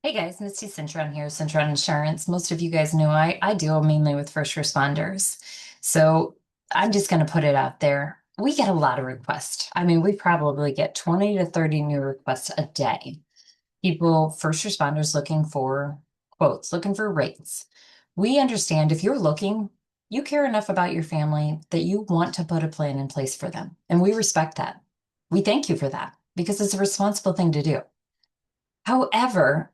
Hey guys, Misty Cintron here, Cintron Insurance. Most of you guys know I deal mainly with first responders. So I'm just going to put it out there. We get a lot of requests. I mean, we probably get 20 to 30 new requests a day. People, first responders looking for quotes, looking for rates. We understand if you're looking, you care enough about your family that you want to put a plan in place for them. And we respect that. We thank you for that because it's a responsible thing to do. However,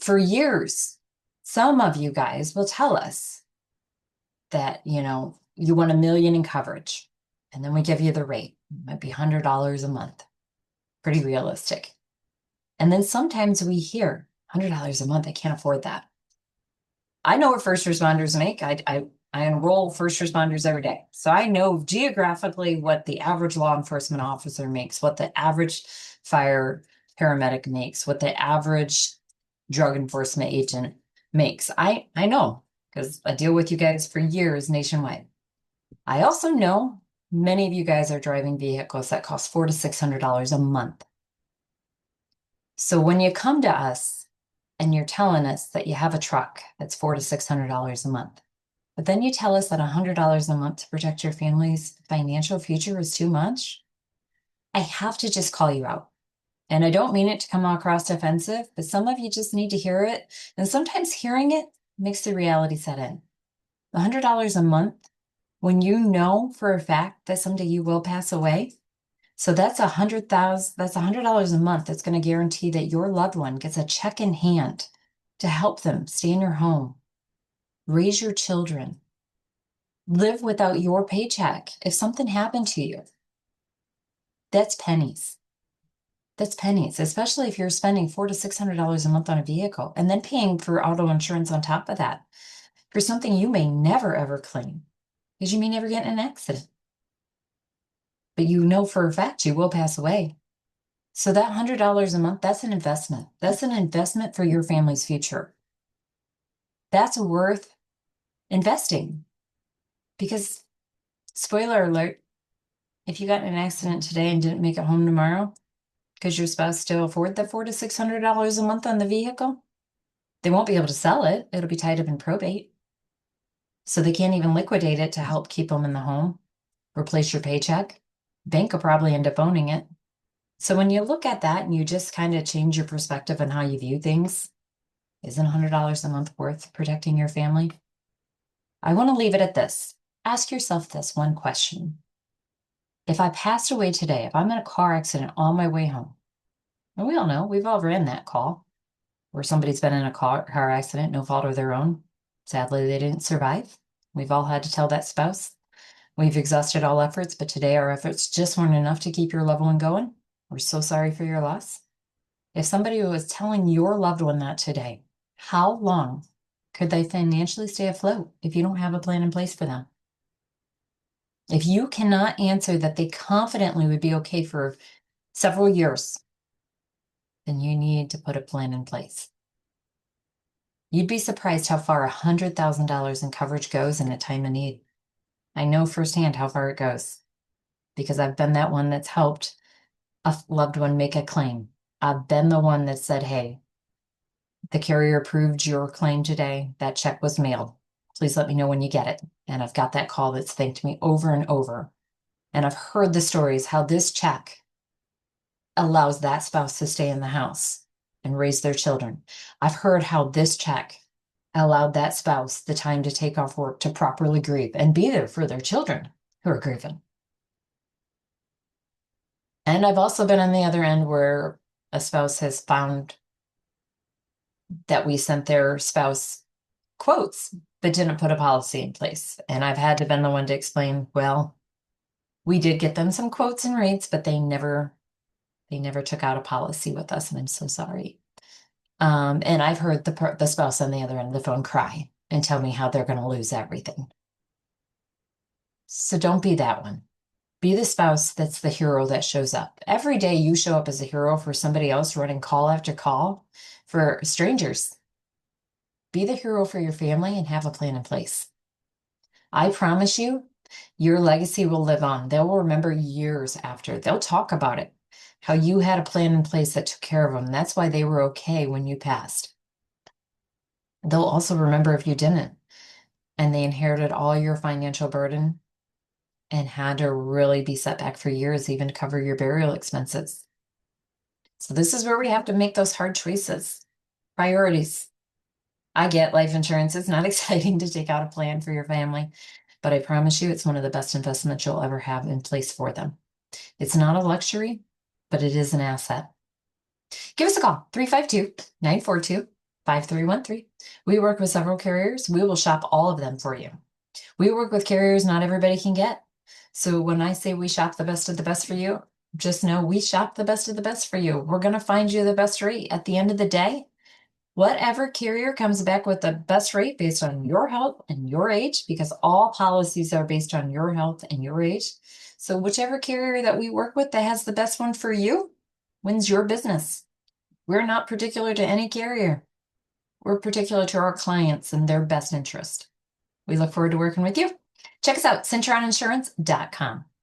for years, some of you guys will tell us that, you want 1 million in coverage. And then we give you the rate. It might be $100 a month. Pretty realistic. And then sometimes we hear $100 a month. I can't afford that. I know what first responders make. I enroll first responders every day. So I know geographically what the average law enforcement officer makes, what the average fire paramedic makes, what the average drug enforcement agent makes. I know because I deal with you guys for years nationwide. I also know many of you guys are driving vehicles that cost $400 to $600 a month. So when you come to us and you're telling us that you have a truck that's $400 to $600 a month, but then you tell us that $100 a month to protect your family's financial future is too much, I have to just call you out. And I don't mean it to come across offensive, but some of you just need to hear it. And sometimes hearing it makes the reality set in. $100 a month, when you know for a fact that someday you will pass away. So that's $100 a month. That's going to guarantee that your loved one gets a check in hand to help them stay in your home, raise your children, live without your paycheck. If something happened to you, that's pennies. That's pennies, especially if you're spending $400 to $600 a month on a vehicle and then paying for auto insurance on top of that for something you may never ever claim because you may never get in an accident. But you know for a fact you will pass away. So that $100 a month, that's an investment. That's an investment for your family's future. That's worth investing because, spoiler alert, if you got in an accident today and didn't make it home tomorrow, because your spouse still afford the $400 to $600 a month on the vehicle, they won't be able to sell it. It'll be tied up in probate. So they can't even liquidate it to help keep them in the home, replace your paycheck. Bank will probably end up owning it. So when you look at that and you just kind of change your perspective on how you view things, isn't $100 a month worth protecting your family? I want to leave it at this. Ask yourself this one question. If I passed away today, if I'm in a car accident on my way home, and we all know, we've all ran that call where somebody's been in a car accident, no fault of their own. Sadly, they didn't survive. We've all had to tell that spouse. We've exhausted all efforts, but today our efforts just weren't enough to keep your loved one going. We're so sorry for your loss. If somebody was telling your loved one that today, how long could they financially stay afloat if you don't have a plan in place for them? If you cannot answer that they confidently would be okay for several years, then you need to put a plan in place. You'd be surprised how far $100,000 in coverage goes in a time of need. I know firsthand how far it goes because I've been that one that's helped a loved one make a claim. I've been the one that said, hey, the carrier approved your claim today. That check was mailed. Please let me know when you get it. And I've got that call that's thanked me over and over. And I've heard the stories how this check allows that spouse to stay in the house and raise their children. I've heard how this check allowed that spouse the time to take off work to properly grieve and be there for their children who are grieving. And I've also been on the other end where a spouse has found that we sent their spouse quotes, but didn't put a policy in place. And I've had to been the one to explain, well, we did get them some quotes and rates, but they never took out a policy with us. And I'm so sorry. And I've heard the spouse on the other end of the phone cry and tell me how they're going to lose everything. So don't be that one. Be the spouse that's the hero that shows up. Every day you show up as a hero for somebody else running call after call for strangers. Be the hero for your family and have a plan in place. I promise you, your legacy will live on. They'll remember years after. They'll talk about it, how you had a plan in place that took care of them. That's why they were okay when you passed. They'll also remember if you didn't and they inherited all your financial burden and had to really be set back for years, even to cover your burial expenses. So this is where we have to make those hard choices. Priorities. I get life insurance. It's not exciting to take out a plan for your family, but I promise you it's one of the best investments you'll ever have in place for them. It's not a luxury, but it is an asset. Give us a call, 352-942-5313. We work with several carriers. We will shop all of them for you. We work with carriers not everybody can get. So when I say we shop the best of the best for you, just know we shop the best of the best for you. We're going to find you the best rate. At the end of the day, whatever carrier comes back with the best rate based on your health and your age, because all policies are based on your health and your age. So whichever carrier that we work with that has the best one for you wins your business. We're not particular to any carrier. We're particular to our clients and their best interest. We look forward to working with you. Check us out, centroninsurance.com.